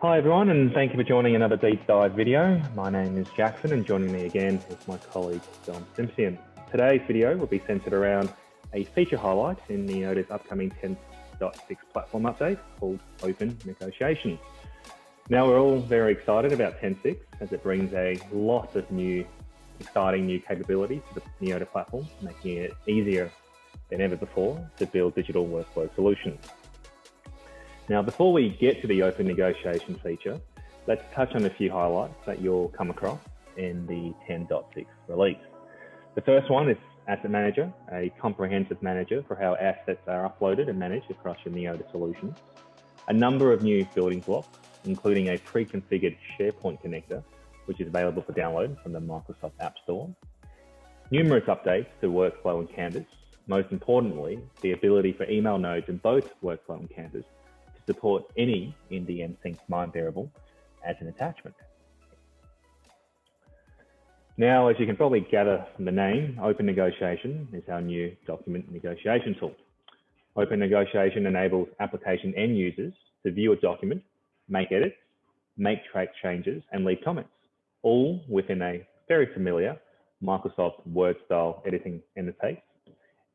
Hi everyone, and thank you for joining another deep dive video. My name is Jackson, and joining me again is my colleague Dom Simpson. Today's video will be centered around a feature highlight in Neoda's upcoming 10.6 platform update called Open Negotiation. Now we're all very excited about 10.6 as it brings a lot of exciting new capabilities to the Neoda platform, making it easier than ever before to build digital workflow solutions. Now, before we get to the open negotiation feature, let's touch on a few highlights that you'll come across in the 10.6 release. The first one is Asset Manager, a comprehensive manager for how assets are uploaded and managed across your Neoda solutions. A number of new building blocks, including a pre-configured SharePoint connector, which is available for download from the Microsoft App Store. Numerous updates to Workflow and Canvas. Most importantly, the ability for email nodes in both Workflow and Canvas support any NDM sync MIME variable as an attachment. Now, as you can probably gather from the name, Open Negotiation is our new document negotiation tool. Open Negotiation enables application end users to view a document, make edits, make track changes, and leave comments, all within a very familiar Microsoft Word style editing interface,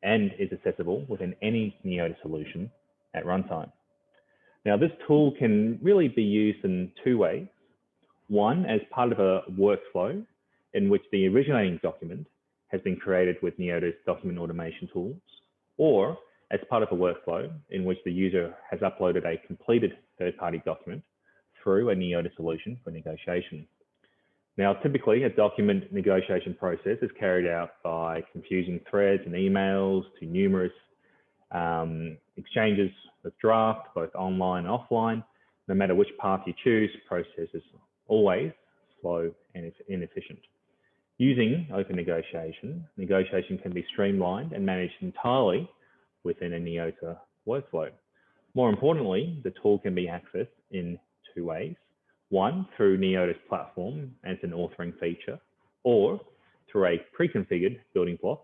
and is accessible within any Neoda solution at runtime. Now, this tool can really be used in two ways. One, as part of a workflow in which the originating document has been created with Neoda's document automation tools, or as part of a workflow in which the user has uploaded a completed third-party document through a Neoda solution for negotiation. Now, typically, a document negotiation process is carried out by confusing threads and emails to numerous exchanges of draft, both online and offline. No matter which path you choose, process is always slow and inefficient. Using Open Negotiation, negotiation can be streamlined and managed entirely within a Neoda workflow. More importantly, the tool can be accessed in two ways. One, through Neoda's platform as an authoring feature, or through a pre-configured building block,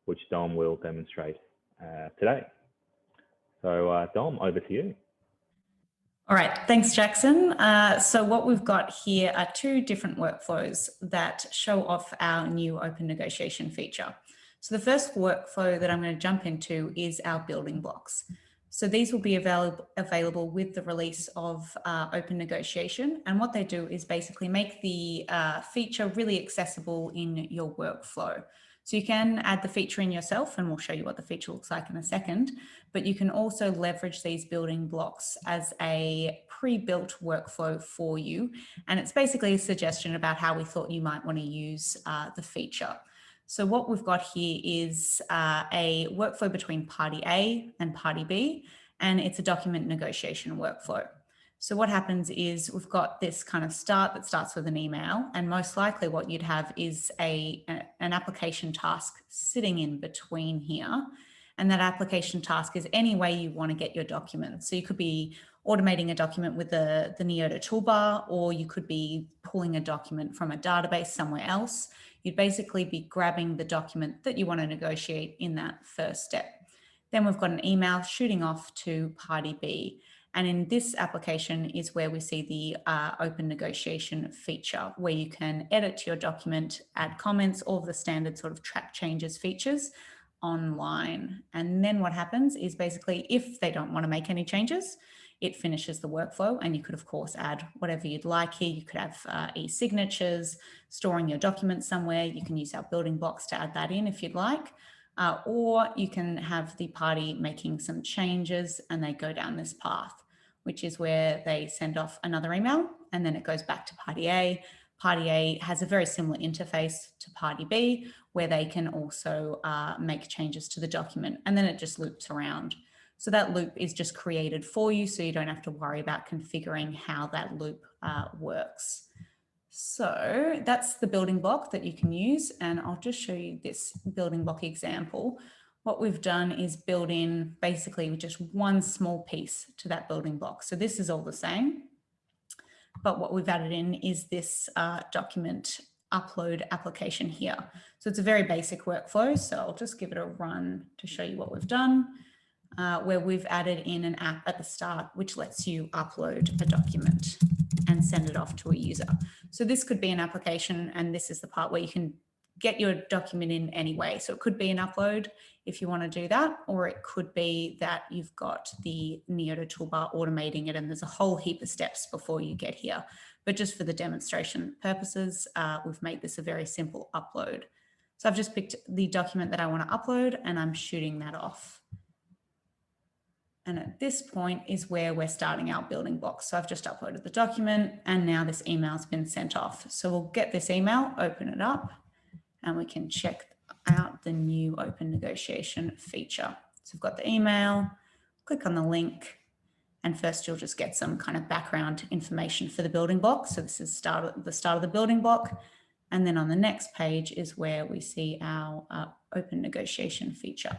which Dom will demonstrate today. So Dom, over to you. All right, thanks, Jackson. So what we've got here are two different workflows that show off our new open negotiation feature. So the first workflow that I'm going to jump into is our building blocks. So these will be available with the release of open negotiation. And what they do is basically make the feature really accessible in your workflow. So you can add the feature in yourself, and we'll show you what the feature looks like in a second, but you can also leverage these building blocks as a pre-built workflow for you. And it's basically a suggestion about how we thought you might want to use the feature. So what we've got here is a workflow between party A and party B, and it's a document negotiation workflow. So what happens is we've got this kind of start that starts with an email, and most likely what you'd have is an application task sitting in between here. And that application task is any way you want to get your document. So you could be automating a document with the Neoda toolbar, or you could be pulling a document from a database somewhere else. You'd basically be grabbing the document that you want to negotiate in that first step. Then we've got an email shooting off to party B. And in this application is where we see the open negotiation feature, where you can edit your document, add comments, all of the standard sort of track changes features online. And then what happens is basically if they don't want to make any changes, it finishes the workflow, and you could of course add whatever you'd like here. You could have e-signatures, storing your documents somewhere. You can use our building blocks to add that in if you'd like. Or you can have the party making some changes and they go down this path, which is where they send off another email and then it goes back to party A. Party A has a very similar interface to party B, where they can also make changes to the document, and then it just loops around. So that loop is just created for you, so you don't have to worry about configuring how that loop works. So that's the building block that you can use, and I'll just show you this building block example. What we've done is build in basically just one small piece to that building block. So this is all the same, but what we've added in is this document upload application here. So it's a very basic workflow. So I'll just give it a run to show you what we've done, where we've added in an app at the start, which lets you upload a document. and send it off to a user. So this could be an application, and this is the part where you can get your document in anyway. So it could be an upload if you want to do that, or it could be that you've got the Neoda toolbar automating it and there's a whole heap of steps before you get here. But just for the demonstration purposes, we've made this a very simple upload. So I've just picked the document that I want to upload and I'm shooting that off. And at this point is where we're starting our building blocks. So I've just uploaded the document and now this email's been sent off. So we'll get this email, open it up, and we can check out the new open negotiation feature. So we've got the email, click on the link, and first you'll just get some kind of background information for the building block. So this is the start of the building block. And then on the next page is where we see our open negotiation feature.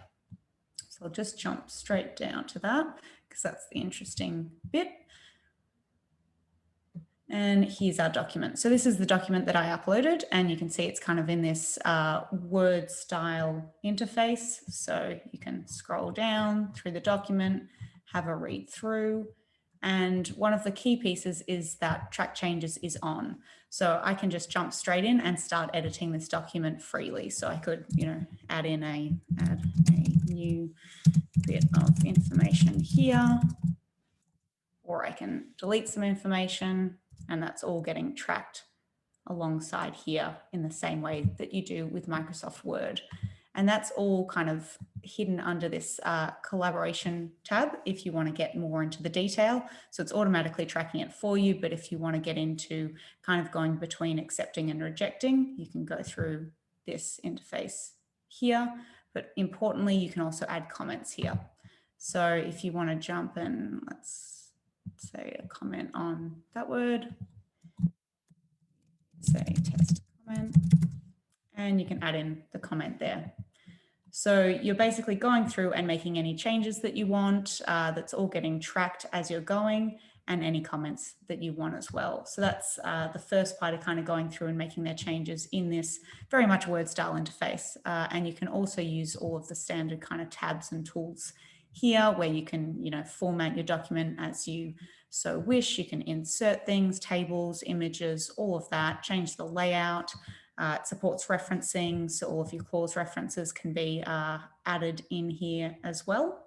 So I'll just jump straight down to that because that's the interesting bit. And here's our document. So this is the document that I uploaded, and you can see it's kind of in this Word style interface. So you can scroll down through the document, have a read through. And one of the key pieces is that track changes is on. So I can just jump straight in and start editing this document freely. So I could, add a new bit of information here, or I can delete some information, and that's all getting tracked alongside here in the same way that you do with Microsoft Word. And that's all kind of hidden under this collaboration tab if you want to get more into the detail. So it's automatically tracking it for you, but if you want to get into kind of going between accepting and rejecting, you can go through this interface here. But importantly, you can also add comments here. So if you want to jump in, let's say a comment on that word, say test comment, and you can add in the comment there. So you're basically going through and making any changes that you want, that's all getting tracked as you're going, and any comments that you want as well. So that's the first part of kind of going through and making their changes in this very much Word style interface. And you can also use all of the standard kind of tabs and tools here where you can, format your document as you so wish. You can insert things, tables, images, all of that, change the layout. It supports referencing, so all of your clause references can be added in here as well.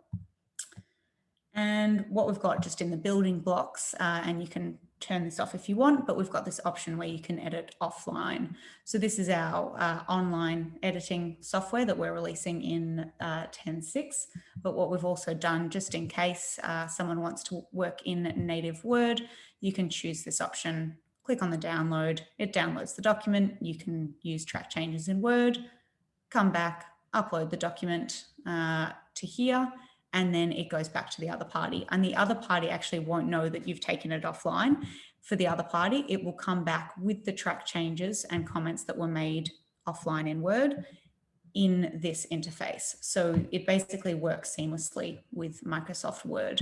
And what we've got just in the building blocks, and you can turn this off if you want, but we've got this option where you can edit offline. So this is our online editing software that we're releasing in 10.6. But what we've also done, just in case someone wants to work in native Word, you can choose this option, click on the download, it downloads the document. You can use track changes in Word, come back, upload the document to here, and then it goes back to the other party. And the other party actually won't know that you've taken it offline. For the other party, it will come back with the track changes and comments that were made offline in Word in this interface. So it basically works seamlessly with Microsoft Word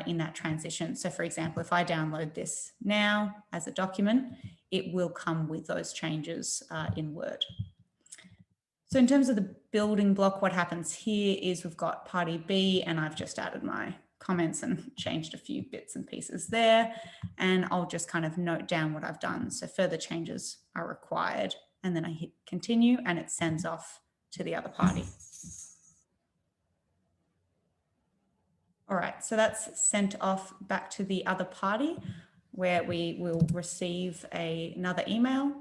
in that transition. So for example, if I download this now as a document, it will come with those changes in Word. So in terms of the building block, what happens here is we've got party B, and I've just added my comments and changed a few bits and pieces there. And I'll just kind of note down what I've done. So further changes are required. And then I hit continue and it sends off to the other party. All right, so that's sent off back to the other party where we will receive another email,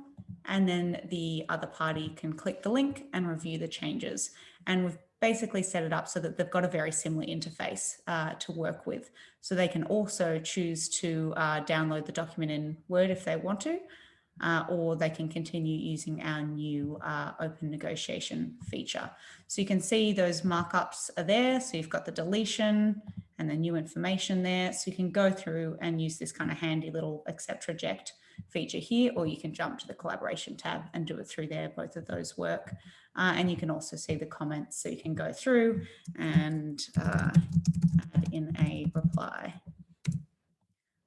and then the other party can click the link and review the changes. And we've basically set it up so that they've got a very similar interface to work with. So they can also choose to download the document in Word if they want to, or they can continue using our new open negotiation feature. So you can see those markups are there. So you've got the deletion and the new information there. So you can go through and use this kind of handy little accept reject feature here, or you can jump to the collaboration tab and do it through there. Both of those work. And you can also see the comments. So you can go through and add in a reply,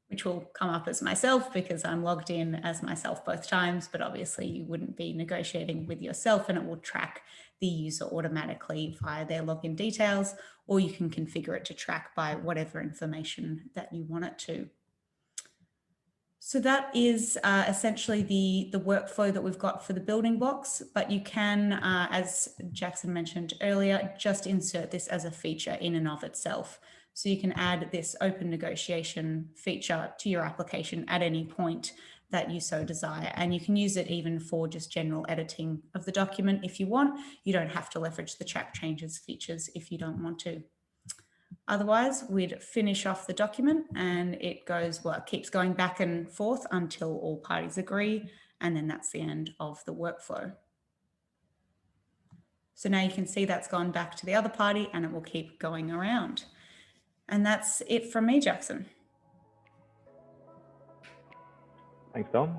which will come up as myself because I'm logged in as myself both times, but obviously you wouldn't be negotiating with yourself, and it will track the user automatically via their login details, or you can configure it to track by whatever information that you want it to. So that is essentially the workflow that we've got for the building blocks, but you can, as Jackson mentioned earlier, just insert this as a feature in and of itself. So you can add this open negotiation feature to your application at any point that you so desire. And you can use it even for just general editing of the document if you want. You don't have to leverage the track changes features if you don't want to. Otherwise, we'd finish off the document and it goes, well, it keeps going back and forth until all parties agree. And then that's the end of the workflow. So now you can see that's gone back to the other party and it will keep going around. And that's it from me, Jackson. Thanks, Dom.